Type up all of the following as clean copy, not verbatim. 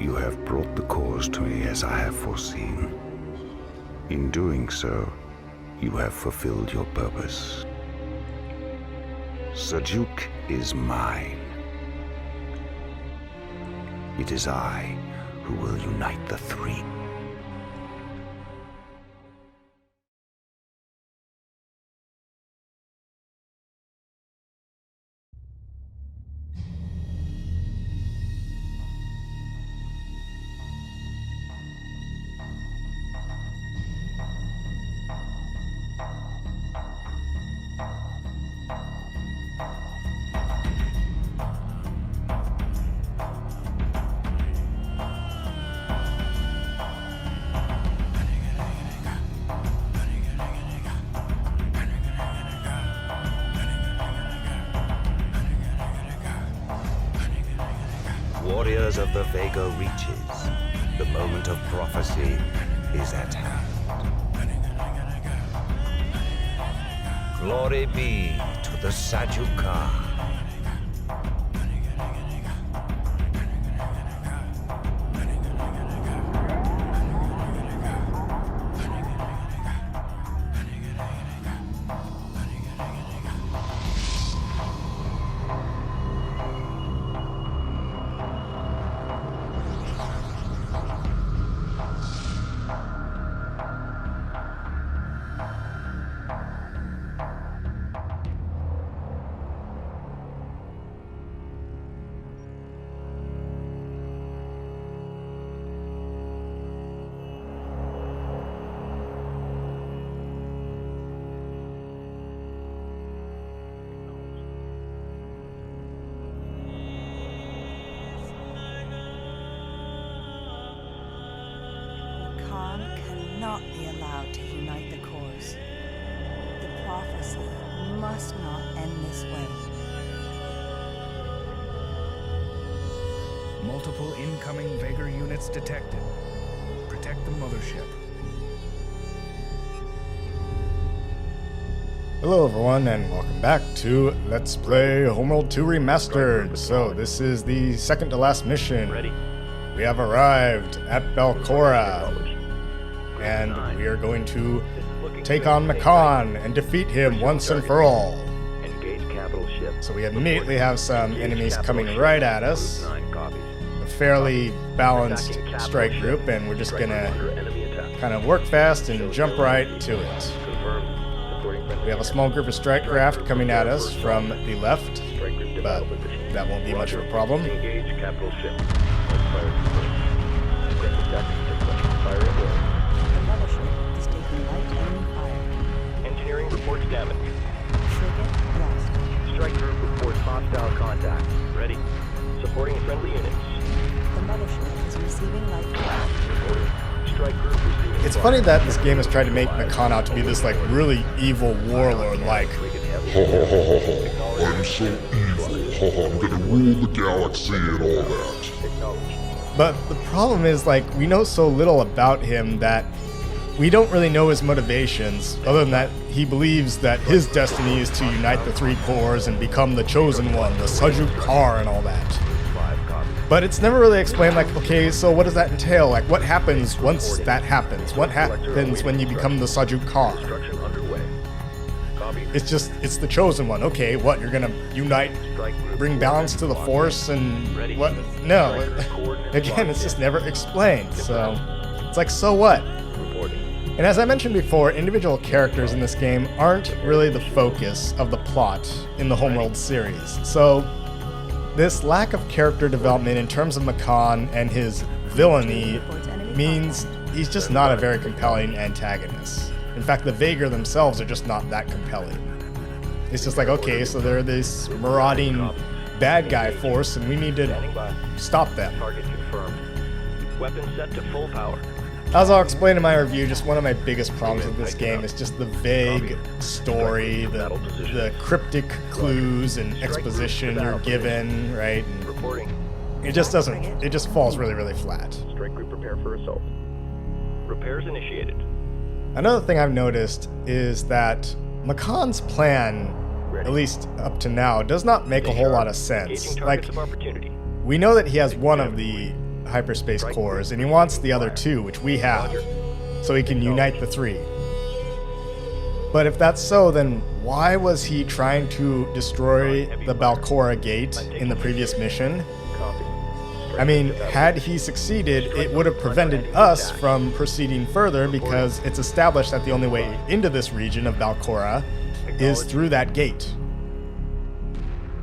You have brought the cause to me as I have foreseen. In doing so, you have fulfilled your purpose. Sajuuk is mine. It is I who will unite the three. Warriors of the Vega reaches. The moment of prophecy is at hand. Glory be to the Sajuuk. Cannot be allowed to unite the cores. The prophecy must not end this way. Multiple incoming Vega units detected. Protect the mothership. Hello everyone, and welcome back to Let's Play Homeworld 2 Remastered. So this is the second to last mission. We have arrived at Balcora, and we are going to take on Makan and defeat him once and for all. So we immediately have some enemies coming right at us. A fairly balanced strike group, and we're just gonna kind of work fast and jump right to it. We have a small group of strike craft coming at us from the left, but that won't be much of a problem. Engineering reports damage. Strike group reports hostile contact. Ready. Supporting friendly units. The mothership is receiving light. Reporting. Strike group receiving. It's funny that this game has tried to make Makan out to be this like really evil warlord, like I'm so evil. I'm gonna rule the galaxy and all that. but the problem is, like, we know so little about him that we don't really know his motivations, other than that he believes that his destiny is to unite the three cores and become the chosen one, the Sajuuk and all that. But it's never really explained, like, okay, so what does that entail? Like, what happens once that happens? What happens when you become the Sajuuk? It's the chosen one. Okay, what, you're gonna unite, bring balance to the force, and what? No. Again, it's just never explained, so it's like, so what? And as I mentioned before, individual characters in this game aren't really the focus of the plot in the Homeworld series. So this lack of character development in terms of Makan and his villainy means he's just not a very compelling antagonist. In fact, the Vega themselves are just not that compelling. It's just like, okay, so they're this marauding bad guy force, and we need to stop them. Target confirmed. Weapon set to full power. As I'll explain in my review, just one of my biggest problems with this game is just the vague story, the cryptic clues and exposition you're given, right? Reporting. It just falls really, really flat. Strike group prepare for assault. Repairs initiated. Another thing I've noticed is that Makan's plan, at least up to now, does not make a whole lot of sense. Engaging Like, targets of opportunity. we know that he has one of the hyperspace cores, and he wants the other 2, which we have, so he can unite the 3. But if that's so, then why was he trying to destroy the Balcora gate in the previous mission? I mean, had he succeeded, it would have prevented us from proceeding further, because it's established that the only way into this region of Balcora is through that gate.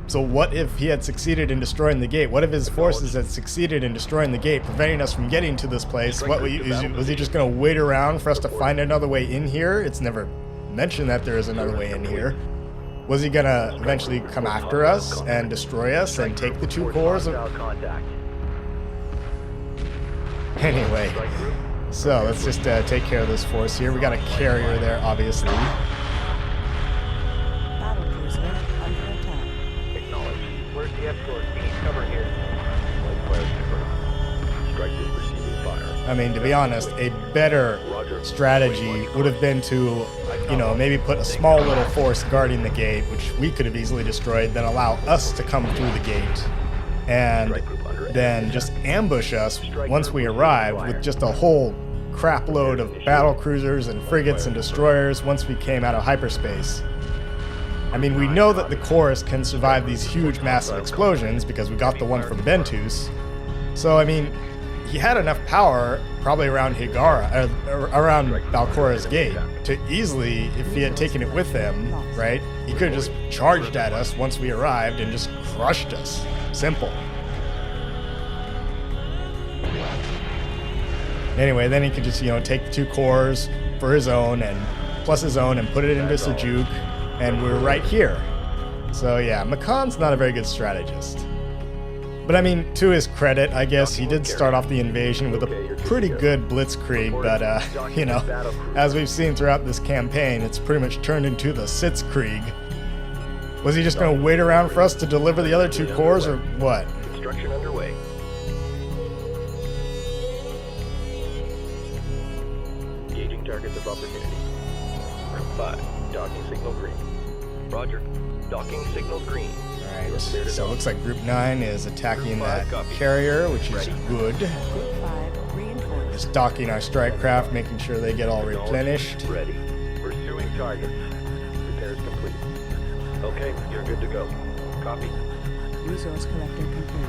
So what if he had succeeded in destroying the gate? What if his forces had succeeded in destroying the gate, preventing us from getting to this place? Was he just going to wait around for us to find another way in here? It's never mentioned that there is another way in here. Was he going to eventually come after us and destroy us and take the 2 cores? Anyway, so let's just take care of this force here. We got a carrier there, obviously. Battlecruiser under attack. Acknowledged. Where's the escort? We need cover here. Light flares confirmed. Strike is receiving fire. I mean, to be honest, a better strategy would have been to, you know, maybe put a small little force guarding the gate, which we could have easily destroyed, then allow us to come through the gate, and then just ambush us once we arrive with just a whole crap load of battle cruisers and frigates and destroyers once we came out of hyperspace. I mean, we know that the chorus can survive these huge massive explosions because we got the one from Ventus. So, I mean, he had enough power probably around around Balcora's gate to easily, if he had taken it with him, right, he could have just charged at us once we arrived and just crushed us. Simple. Anyway, then he could just, you know, take the 2 cores for his own and plus his own and put it into Sajuuk, and we're right here. So yeah, Makan's not a very good strategist. But I mean, to his credit, I guess he did start off the invasion with a pretty good blitzkrieg, but you know, as we've seen throughout this campaign, it's pretty much turned into the Sitzkrieg. Was he just going to wait around for us to deliver the other 2 cores, or what? Construction underway. Engaging targets of opportunity. Group 5, docking signal green. Roger. Docking signal green. Alright, so it looks like Group 9 is attacking that carrier, which is good. Group 5 reinforced. Just docking our strike craft, making sure they get all replenished. Ready. Pursuing targets. Repairs complete. Okay, you're good to go. Copy. Resource collector complete.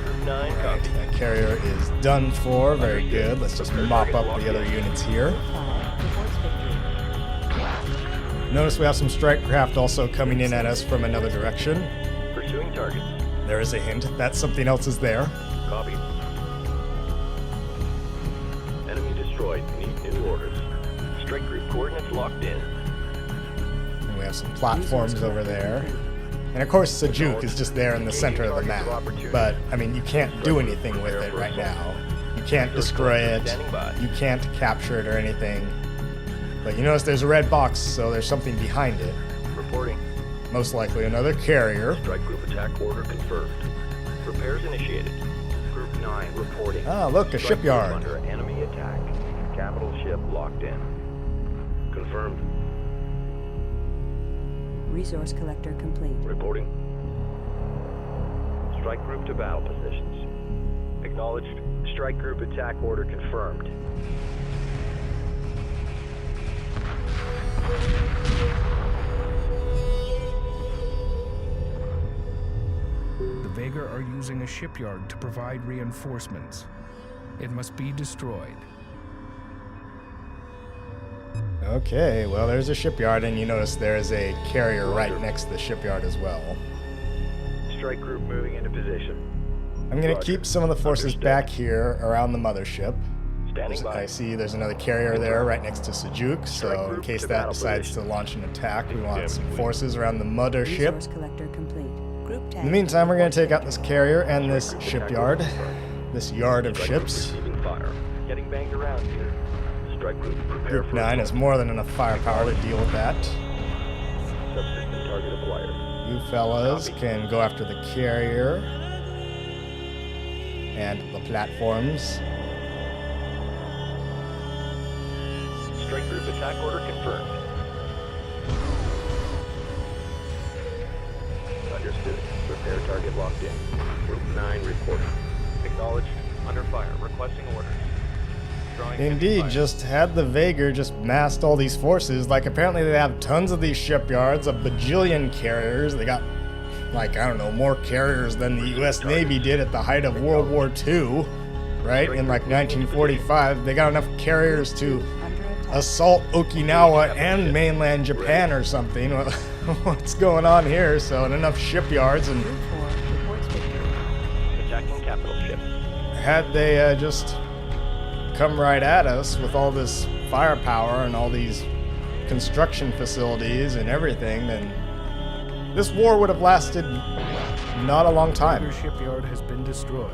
Group 9, Alright, copy. that carrier is done for. Very good. Let's just mop up the other units here. 5 reports victory. Notice we have some strike craft also coming in at us from another direction. Pursuing targets. There is a hint that something else is there. Copy. Enemy destroyed. Need new orders. Strike group coordinates locked in. And we have some platforms over there. And of course, Sajuuk is just there in the center of the map. But, I mean, you can't do anything with it right now. You can't destroy it. You can't capture it or anything. But you notice there's a red box, so there's something behind it. Reporting. Most likely another carrier. Strike group attack order confirmed. Repairs initiated. Group 9 reporting. Ah, look, a Strike group shipyard. under enemy attack. Capital ship locked in. Confirmed. Resource collector complete. Reporting. Strike group to battle positions. Acknowledged. Strike group attack order confirmed. The Vega are using a shipyard to provide reinforcements. It must be destroyed. Okay, well, there's a shipyard, and you notice there's a carrier right next to the shipyard as well. Strike group moving into position. I'm going to keep some of the forces back here around the mothership. Standing by. I see there's another carrier there right next to Sajuuk, so in case that decides to launch an attack, we want some forces around the mothership. Resource collector complete. Group 10. In the meantime, we're going to take out this carrier and this shipyard, this yard of Strike group ships. receiving fire. Getting banged around here. Strike group prepare Group for 9 has more than enough firepower to deal with that. subsystem target acquired. You fellas can go after the carrier and the platforms. Strike group attack order confirmed. Understood. Air target locked in. Group 9 reporting. Acknowledged. Under fire. Requesting orders. Drawing Indeed, fire. just had the Vagar just massed all these forces. Like, apparently they have tons of these shipyards, a bajillion carriers. They got, like, I don't know, more carriers than the U.S. Navy did at the height of World War II, right? In, like, 1945. They got enough carriers to Under attack. assault Okinawa and mainland Japan or something. What's going on here? So, and enough shipyards, and Group 4 reports victory. Attacking capital ship. had they just come right at us with all this firepower and all these construction facilities and everything, then this war would have lasted not a long Vader time. shipyard has been destroyed.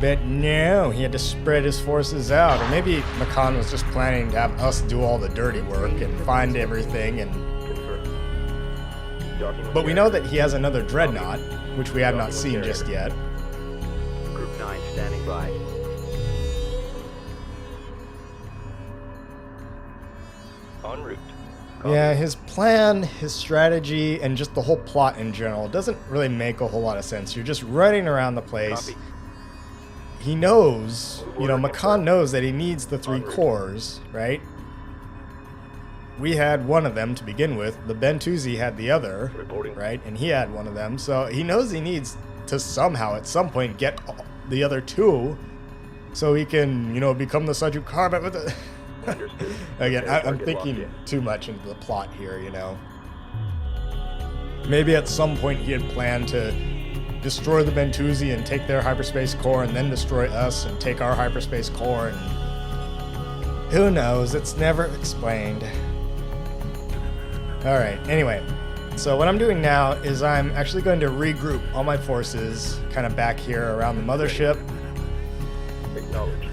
But no, he had to spread his forces out. Or maybe Makan was just planning to have us do all the dirty work and find everything. And Confirmed. Docking with but we the know air. that he has another dreadnought, which we have not seen just yet. Group 9 standing by. En route. Yeah, his plan, his strategy, and just the whole plot in general doesn't really make a whole lot of sense. You're just running around the place. Copy. He knows, Makan knows that he needs the 3 cores, right? We had one of them to begin with. The Bentuzi had the other, Reporting. right? And he had one of them. So he knows he needs to somehow, at some point, get the other 2 so he can, become the Sajuuk Carbot with it. Understood. Again, Air I'm target thinking locked in. too much into the plot here, Maybe at some point he had planned to destroy the Bentuzi and take their hyperspace core and then destroy us and take our hyperspace core, and who knows? It's never explained. Alright, anyway. So what I'm doing now is I'm actually going to regroup all my forces kind of back here around the mothership, Acknowledged.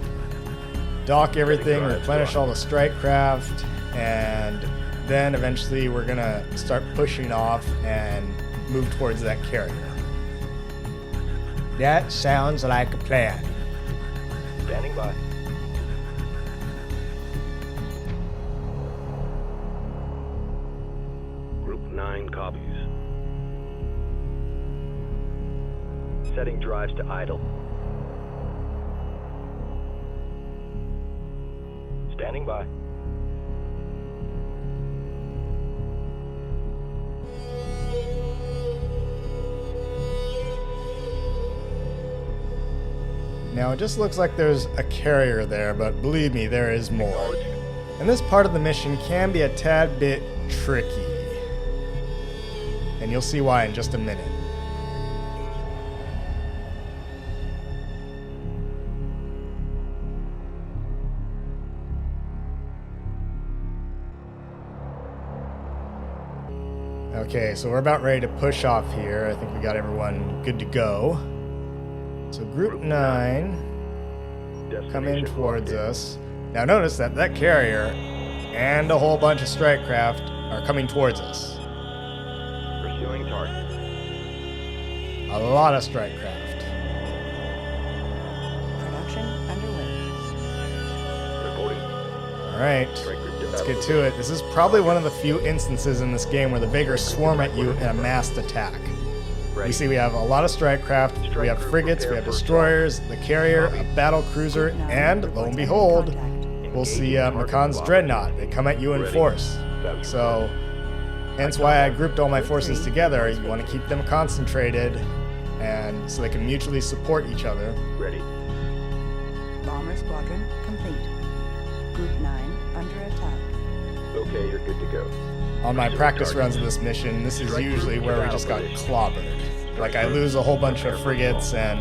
dock everything, replenish all the strike craft, and then eventually we're gonna start pushing off and move towards that carrier. That sounds like a plan. Standing by. Group 9 copies. Setting drives to idle. Standing by. Now it just looks like there's a carrier there, but believe me, there is more. Acknowledged. And this part of the mission can be a tad bit tricky. And you'll see why in just a minute. Okay, so we're about ready to push off here. I think we got everyone good to go. So Group 9, come in Destination towards locked in. us. Now notice that that carrier and a whole bunch of strike craft are coming towards us. Pursuing target. A lot of strike craft. Production underway. Reporting. Alright, Strike group to let's battle. get to it. This is probably one of the few instances in this game where the Vagar swarm at you in a massed attack. Ready. We see we have a lot of strike craft, we have frigates, we have destroyers, the carrier, a battle cruiser, and lo and behold, we'll see Makan's dreadnought. They come at you in force. So, hence why I grouped all my forces together. You want to keep them concentrated, and so they can mutually support each other. Ready. Bomber squadron complete. Group 9 under attack. Okay, you're good to go. On my practice runs of this mission, this is usually where we just got clobbered. Like, I lose a whole bunch of frigates and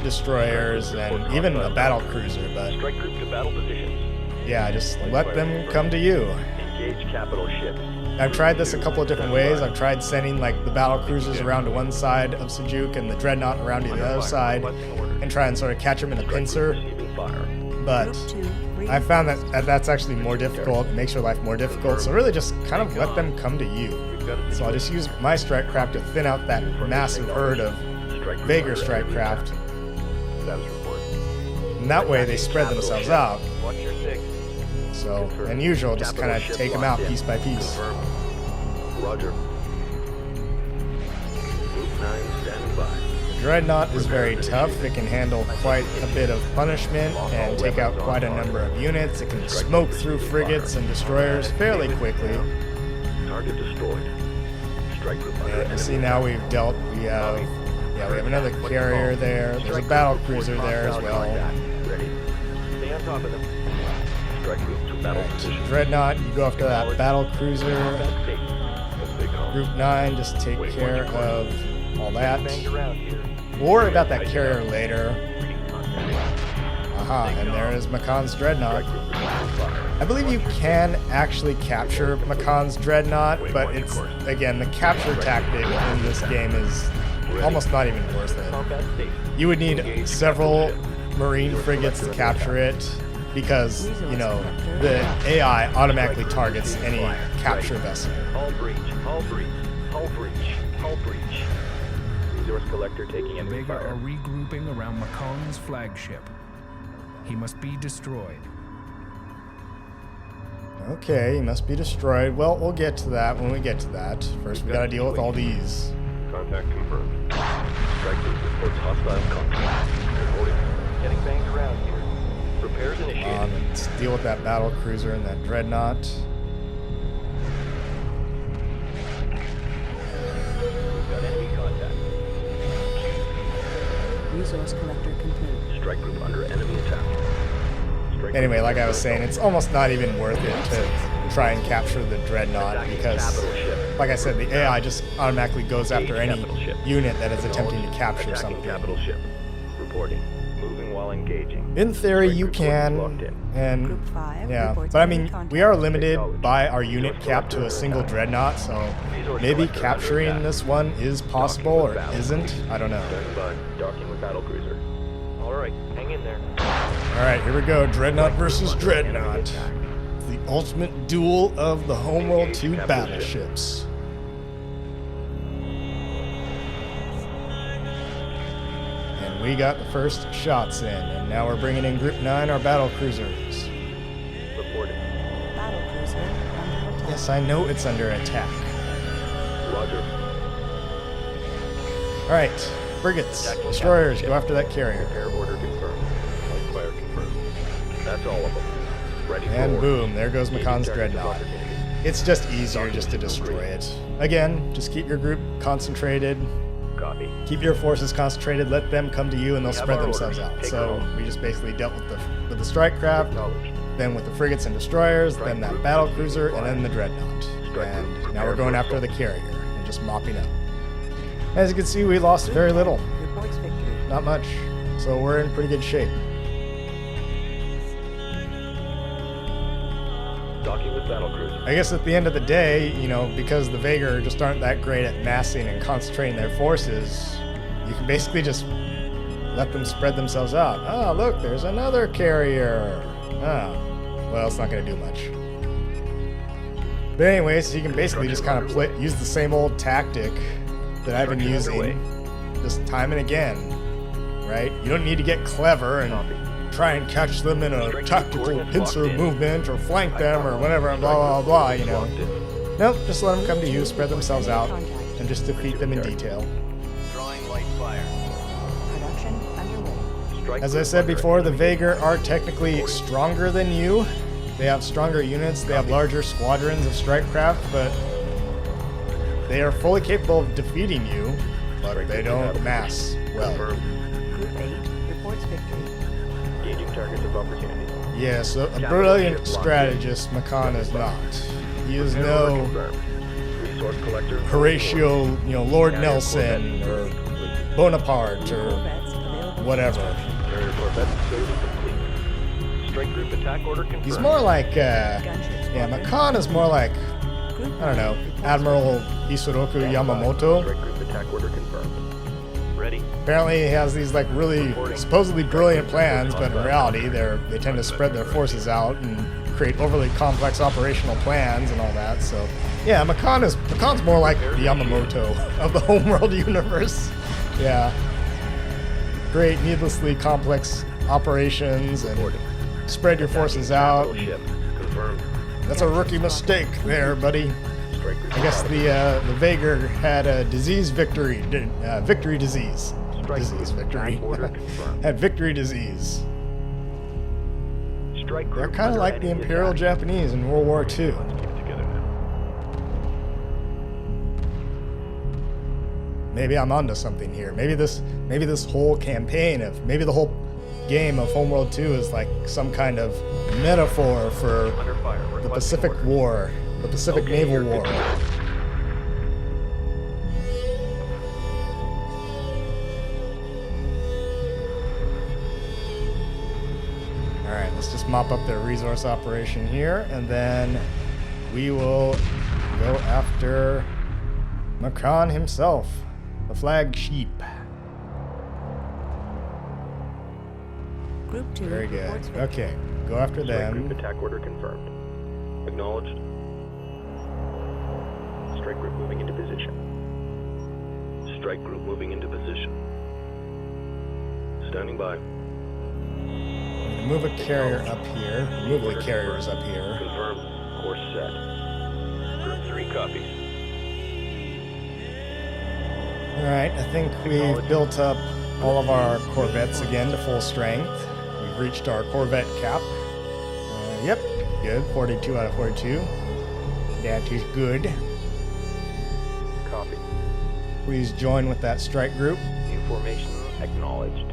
destroyers and even a battle cruiser, but Strike group to battle positions. yeah, just let them come to you. Engage capital ship. I've tried this a couple of different ways. I've tried sending like the battle cruisers around to one side of Sajuuk and the dreadnought around to the other side and try and sort of catch them in a pincer, Receiving fire. but Group 2 I found that that's actually more difficult. It makes your life more difficult, so really just kind of let them come to you. We've got a So I'll just use my strike craft to thin out that massive herd of strike group Vagar under strike enemy craft, attack. Status report. and that way they spread themselves out. Watch your six. So, and usual, just kind of take them out piece by piece. Confirmed. Roger. Dreadnought is very tough. It can handle quite a bit of punishment and take out quite a number of units. It can smoke through frigates and destroyers fairly quickly. Target destroyed. Strike group under And you see now we have another carrier there. There's a battle cruiser there as well. Ready. Stay on top of them. Strike group to battle position. Dreadnought, you go after that battle cruiser. That's safe. As they come. Group 9, just take care of all that. Banged around here. We'll worry about that carrier later. Reading contact. Aha, and there is Makan's Dreadnought. Strike group returning fire. I believe you can actually capture Makan's Dreadnought, but it's, again, the capture tactic in this game is almost not even worth it. Combat safe. You would need several Marine frigates to capture it because, you know, the AI automatically targets any capture vessel. Hull breach. Hull breach. Hull breach. Hull breach. Resource collector taking The enemy Vega are fire. regrouping around Makan's flagship. He must be destroyed. Okay, he must be destroyed. Well, we'll get to that when we get to that. First, we gotta deal with all these. Contact confirmed. Strike group reports hostile contact. Reporting. Getting banged around here. Repairs initiated. Let's deal with that battle cruiser and that Dreadnought. We've got enemy contact. Resource collector complete. Strike group under enemy attack. Strike Anyway, group like I was under saying, it's almost not even worth it to try and capture the Dreadnought attacking because, capital ship. like I said, the AI just automatically goes after any Capital ship. unit that is attempting to capture Attacking something. capital ship. Reporting. Moving while engaging. In theory, Strike you group locked can, in. and Group 5 yeah, reports but I enemy mean, contact. we are limited by our unit cap to a single Dreadnought, so maybe capturing this one is possible or isn't. I don't know. Standing by. Docking with battle cruiser. All right, hang in there. All right, here we go. Dreadnought versus Dreadnought. The ultimate duel of the Homeworld 2 battleships. And we got the first shots in, and now we're bringing in Group 9, our battle cruisers. Reporting. Battle cruiser under attack. Yes, I know it's under attack. Roger. All right, frigates, destroyers, go after that carrier. Repair order confirmed. Light fire confirmed. That's all of them. Ready for And order. boom, there goes Engaging Makan's targets of Dreadnought. opportunity. It's just easier just to destroy it. Again, just keep your group concentrated. Copy. Keep your forces concentrated, let them come to you, and they'll We have spread our themselves orders. out. Take So them. we just basically dealt with the strike craft, Acknowledged. then with the frigates and destroyers, then that battle cruiser, and then the dreadnought. And now we're going after the carrier and just mopping up. As you can see, we lost very little, Reports victory. not much. So we're in pretty good shape. Docking with battle cruiser. I guess at the end of the day, you know, because the Vega just aren't that great at massing and concentrating their forces, you can basically just let them spread themselves out. Oh, look, there's another carrier. Oh, well, it's not going to do much. But anyways, you can basically just kind of use the same old tactic that I've been using just time and again, right? You don't need to get clever and try and catch them in a tactical pincer movement or flank them or whatever, and blah, blah, blah, you know. Nope, just let them come to you, spread themselves out, and just defeat them in detail. Drawing light fire. Production underway. Strike As I group said under before, the enemy Vega are technically stronger than you. They have stronger units, they have larger squadrons of strike craft, but they are fully capable of defeating you, but they don't mass well. Confirmed. Group 8 reports victory. Engaging targets of opportunity. Yes, a brilliant strategist, Makan is not. He is Repair order no confirmed. Resource collector. Horatio, you know, Lord Carrier Nelson Corvette or service complete. Bonaparte or Corvettes available. whatever. Carrier Corvette service complete. Strike group attack order confirmed. He's more like, Gunship yeah, squadron. Makan is more like, Group I don't know, 9 reports Admiral Isoroku Yamamoto. Strike group attack order confirmed. Ready. Apparently he has these like really supposedly brilliant plans, but in reality they tend to spread their forces out and create overly complex operational plans and all that. So yeah, Makan's more like the Yamamoto of the Homeworld universe. Yeah. Create needlessly complex operations and spread your forces out. Capital ship. Confirmed. That's a rookie mistake there, buddy. Strike group I guess the Vega had a disease victory disease. Strike disease group victory. attack order confirmed. Had victory disease. Strike They're group kind of under like the enemy Imperial attack. Japanese in World War II. Let's keep together now. Maybe I'm onto something here. Maybe this whole campaign maybe the whole game of Homeworld 2 is like some kind of metaphor for Under fire. the Requesting Pacific orders. War, the Pacific Okay, Naval you're good War. to go. Alright, let's just mop up their resource operation here, and then we will go after Makan himself, the flag sheep. Group 2 Very good. reports victory. Okay, go after Strike group them. attack order confirmed. Acknowledged. Strike group moving into position. Strike group moving into position. Standing by. Move a carrier up here. Move the carriers up here. Confirmed. Course set. Group 3 copies. Alright, I think we've built up all of our corvettes again to full strength. We've reached our corvette cap. Yep, good. 42 out of 42. That is good. Copy. Please join with that strike group. New formation acknowledged.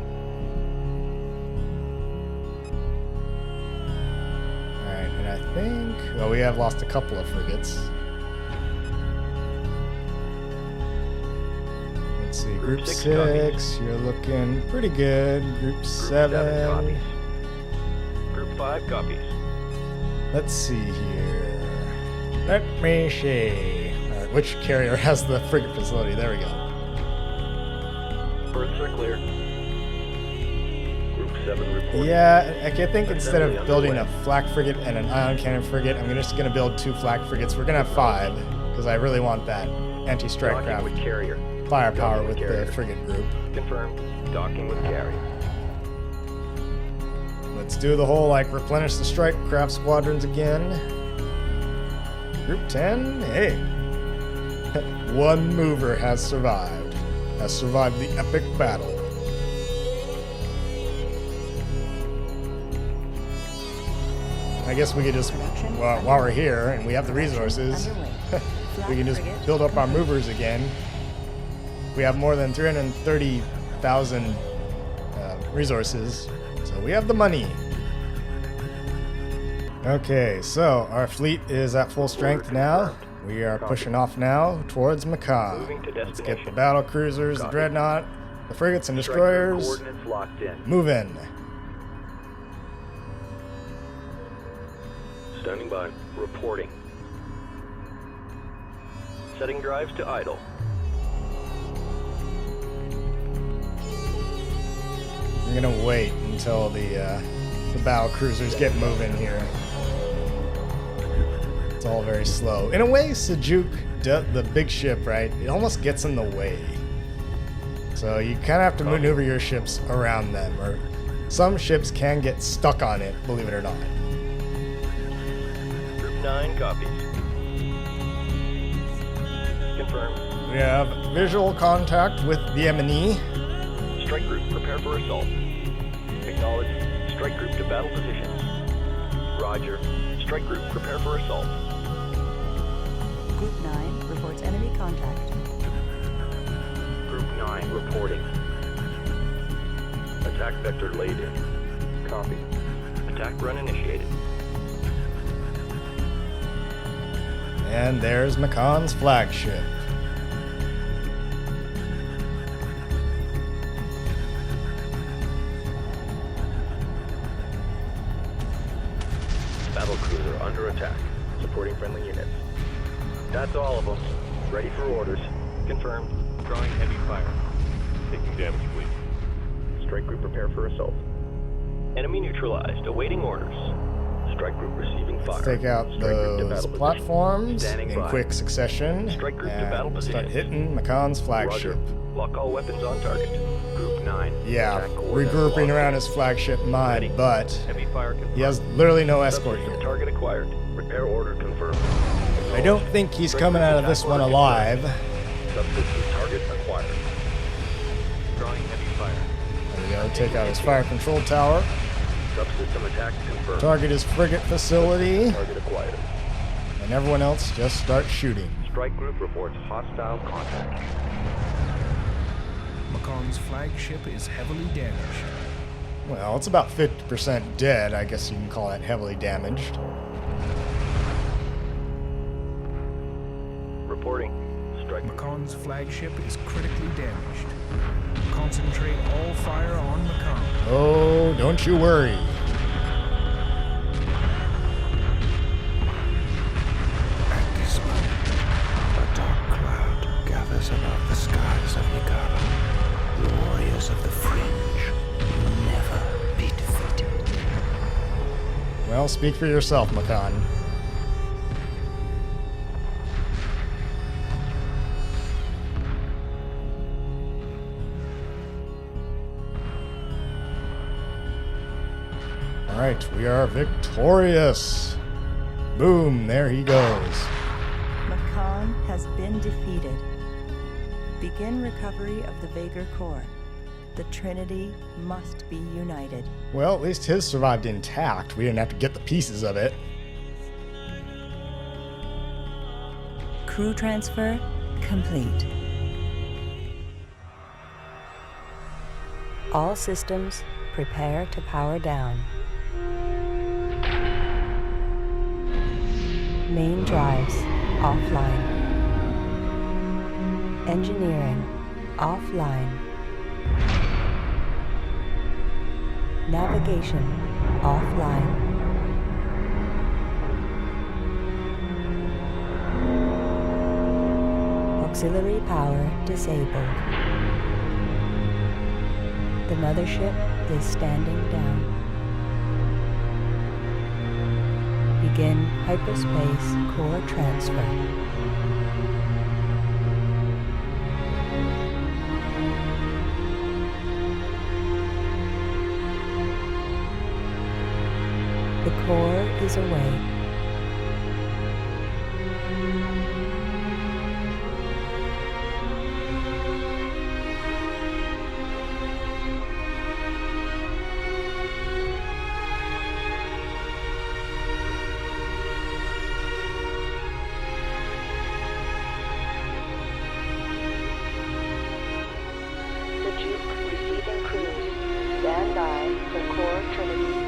Alright, and I think... Well, we have lost a couple of frigates. Let's see, Group Group 6 6, you're looking pretty good. Group Group 7. copies. Group 5 copies. Let's see here. Let me see. Alright, which carrier has the frigate facility? There we go. Berths are clear. Group 7 reporting. Yeah, I think instead of Assembly building a underway. flak frigate and an ion cannon frigate, I'm just going to build 2 flak frigates. We're going to have 5, because I really want that anti-strike Docking craft with carrier. firepower Docking with with the carrier. frigate group. Confirmed. Docking with carrier. Let's do the whole, like, replenish the strike craft squadrons again. Group 10, hey. One mover has survived the epic battle. I guess we could just, while we're here and we have the resources, we can just build up our movers again. We have more than 330,000 resources, so we have the money. Okay, so our fleet is at full strength now. We are pushing off now towards Macaw. Moving to Let's get the destination. battle cruisers, the Copy. dreadnought, the frigates and Strike group destroyers. coordinates locked in. Move in. Standing by. Reporting. Setting drives to idle. I'm gonna wait until the battle cruisers get moving here. It's all very slow. In a way, Sajuuk, the big ship, right? It almost gets in the way. So you kind of have to maneuver your ships around them, or some ships can get stuck on it, believe it or not. Group 9 copies. Confirmed. We have visual contact with the M&E. Strike group prepare for assault. Acknowledged. Strike group to battle positions. Roger. Strike group prepare for assault. Group 9 reports enemy contact. Group 9 reporting. Attack vector laid in. Copy. Attack run initiated. And there's Macan's flagship. Battle cruiser under attack. Supporting friendly units. That's all of them. Ready for orders. Confirmed. Drawing heavy fire. Taking damage, please. Strike group prepare for assault. Enemy neutralized. Awaiting orders. Strike group receiving fire. Let's take out Strike group to those battle platforms position. Standing in by. quick succession. Strike group to battle And start position. hitting Macan's flagship. Roger. Lock all weapons on target. Group 9. Yeah, Attack coordinates regrouping locked. around his flagship Ready. mine, but Heavy fire confirmed. he has literally no escort Subsystem here. target acquired. Repair order confirmed. I don't think he's coming out of this one alive. Subsystem target acquired. Drawing heavy fire. There we go. Take out his fire control tower. Subsystem attack confirmed. Target his frigate facility. Target acquired. And everyone else just start shooting. Strike group reports hostile contact. Makan's flagship is heavily damaged. Well, it's about 50% dead. I guess you can call that heavily damaged. Reporting. Strike. Makan's flagship is critically damaged. Concentrate all fire on Makan. Oh, don't you worry. At this moment, a dark cloud gathers above the skies of Nigara. The warriors of the Fringe will never be defeated. Well, speak for yourself, Makan. Alright, we are victorious. Boom, there he goes. Makan has been defeated. Begin recovery of the Vagar core. The Trinity must be united. Well, at least his survived intact. We didn't have to get the pieces of it. Crew transfer complete. All systems prepare to power down. Main drives offline. Engineering offline. Navigation offline. Auxiliary power disabled. The mothership is standing down. Begin hyperspace core transfer. The core is away. Sajuuk receiving crews. Stand by for core Trinity